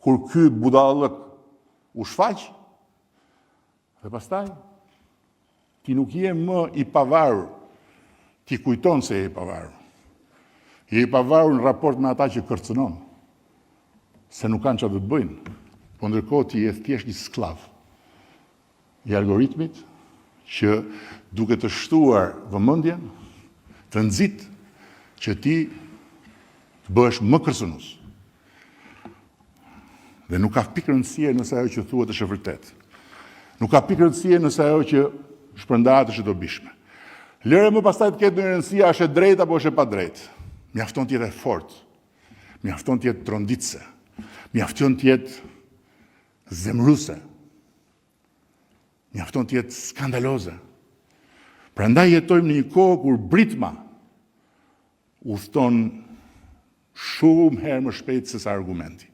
kur ky budallëk u shfaq, dhe pastaj ti nuk je më i pavarur, ti kujton se je i pavarur. Je i pavarur në raport me ata që kërcënon, se nuk kanë çfarë të bëjnë, po ndërkohë ti je thjesht një sklav i algoritmit që duke të shtuar vëmendjen, të nxit që ti të bëhesh më kërcënues. Dhe nuk ka pikë rëndësie nëse ajo që thuhet është e vërtetë. Nuk ka pikë rëndësie nëse ajo që shpërndahet është e dobishme. Lëre më pastaj të ketë ndonjë rëndësi a është e drejtë apo është e padrejtë. Mjafton të jetë e fortë. Mjafton të jetë tronditse. Mjafton të jetë zemruese. Mjafton të jetë skandaloze. Prandaj jetojmë në një kohë kur britma udhton shumë herë më shpejt se sa argumenti.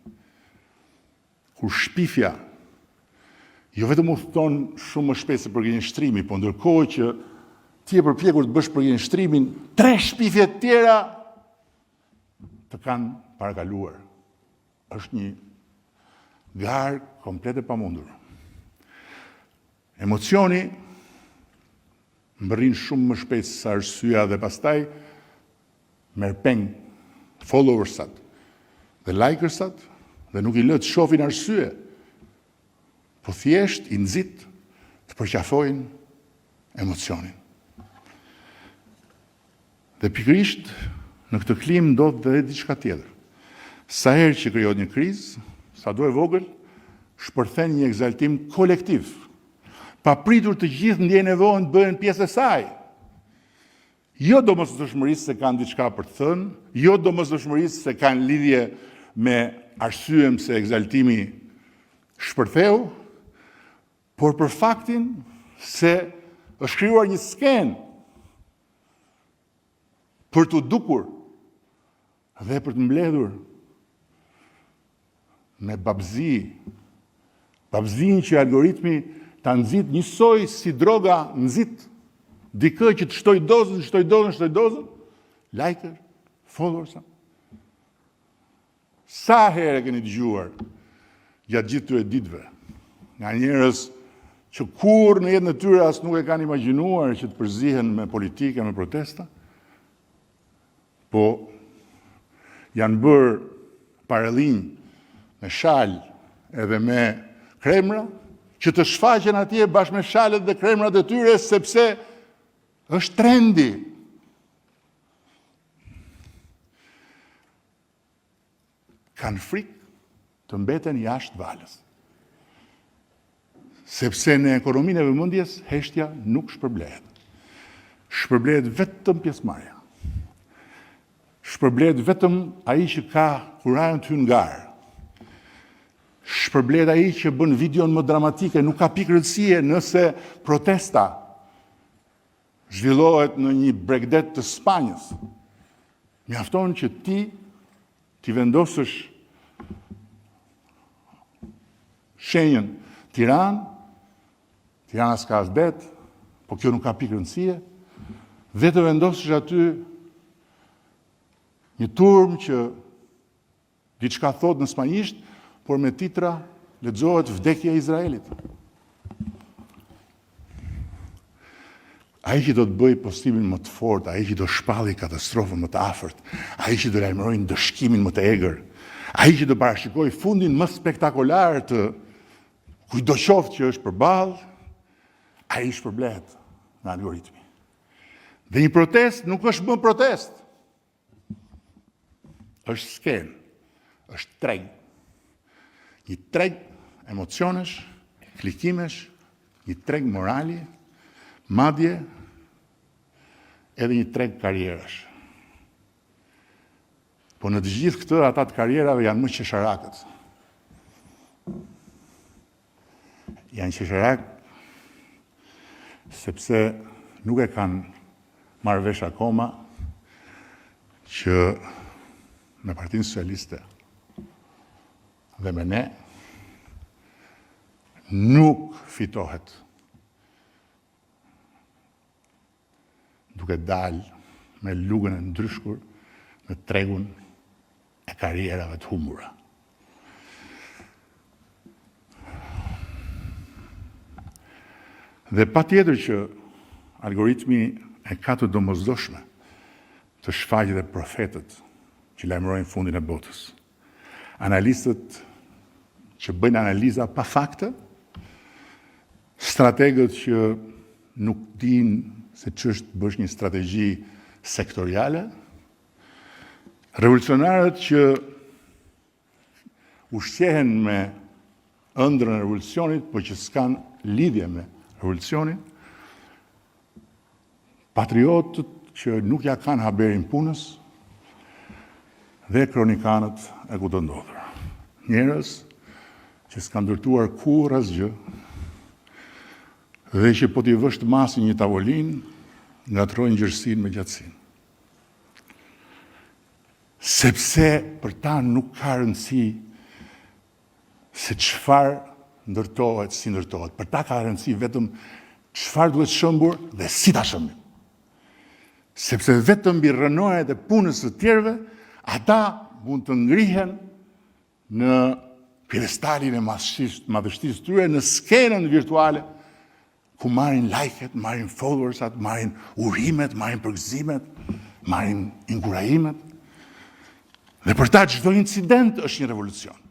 Kur shpifja jo vetëm udhton shumë më shpejt se përgjigjëstrimi, po ndërkohë që ti e përpjekur të bësh përgjigjëstrimin, 3 shpifje të tjera të kanë parakaluar. Është një garë komplet e pamundur. Emocioni mbërrin shumë më shpejt se arsyeja dhe pastaj merr peng followersat dhe likersat dhe nuk i lë të shohin arsye, po thjesht i nxit të përqafojnë emocionin. Dhe pikërisht në këtë klim ndodh dhe diçka tjetër. Sa herë që krijohet një krizë, sado e vogël, shpërthen një egzaltim kolektiv. Papritur të gjithë ndjejnë nevojën të bëhen pjesë e saj. Jo domosdoshmërisë se kanë diçka për të thënë, jo domosdoshmërisë se kanë lidhje me arsyen se egzaltimi shpërtheu, por për faktin se është krijuar një skenë për të dukur dhe për të mbledhur me babzi, babzin që algoritmi ta nxit njësoj si droga nxit dikë që të shtoj dozën, like, followers. Sa herë keni dëgjuar gjatë gjithë këtyre ditëve nga njerëz që kur në jetën e tyre as nuk e kanë imagjinuar që të përzihen me politikë, me protesta, po janë bërë parallinj me shalë edhe me kremra, që të shfaqen atje bashkë me shalet dhe kremrat e tyre sepse është trendi. Kanë frikë të mbeten jashtë valës. Sepse në ekonominë e vëmendjes heshtja nuk shpërblehet. Shpërblehet vetëm pjesëmarrja. Shpërblehet vetëm ai që ka kurajën të hyn garë. Shpërblet ai që bën videon më dramatike, nuk ka pikë rëndësie nëse protesta zhvillohet në një bregdet të Spanjës. Mjafton që ti vendosësh shenjën Tirana s'ka as det, po kjo nuk ka pikë rëndësie, dhe të vendosësh aty një turm që diçka thot në spanjisht, por me titra lexohet vdekja e Izraelit. Ai që do të bëjë postimin më të fortë, ai që do shpallë katastrofën më të afërt, ai që do lajmërojë dëshkimin më të egër, ai që do parashikojë fundin më spektakolar të kujdo qoftë që është përballë, ai shpërblet nga algoritmi. Dhe një protest nuk është më protest. Është skenë, është treg. Një treg emocionesh, klikimesh, një treg morali, madje edhe një treg karrierash. Po në të gjithë këtë, ata të karrierave janë më qesharakët. Janë qesharak sepse nuk e kanë marrë vesh akoma që me Partinë Socialiste dhe me ne nuk fitohet duke dalë me lugën e ndryshkur në tregun e karrierave të humbura. Dhe patjetër që algoritmi e ka të domosdoshme të shfaqjet e profetët që lajmërojnë fundin e botës. Analistët që bëjnë analiza pa fakte, strategët që nuk dinë se ç'është bësh një strategji sektoriale, revolucionarët që ushqehen me ëndrrën e revolucionit, por që s'kan lidhje me revolucionin, patriotët që nuk ja kanë haberin punës dhe kronikanët e ku të ndodhur. Njerëz që s'kan ndërtuar kurrë asgjë dhe që po t'i vësh të masin një tavolinë, ngatrojnë gjërsinë me gjatësinë. Sepse për ta nuk ka rëndësi se çfarë ndërtohet, si ndërtohet. Për ta ka rëndësi vetëm çfarë duhet shëmbur dhe si ta shëmbim. Sepse vetëm mbi rënojet e punës së tjerëve, ata mund të ngrihen në pjedestalin e madhështisë tyre, në skenën virtuale, ku marrin like-et, marrin followersat, marrin urimet, marrin përgëzimet, marrin inkurajimet. Dhe për ta çdo incident është një revolucion.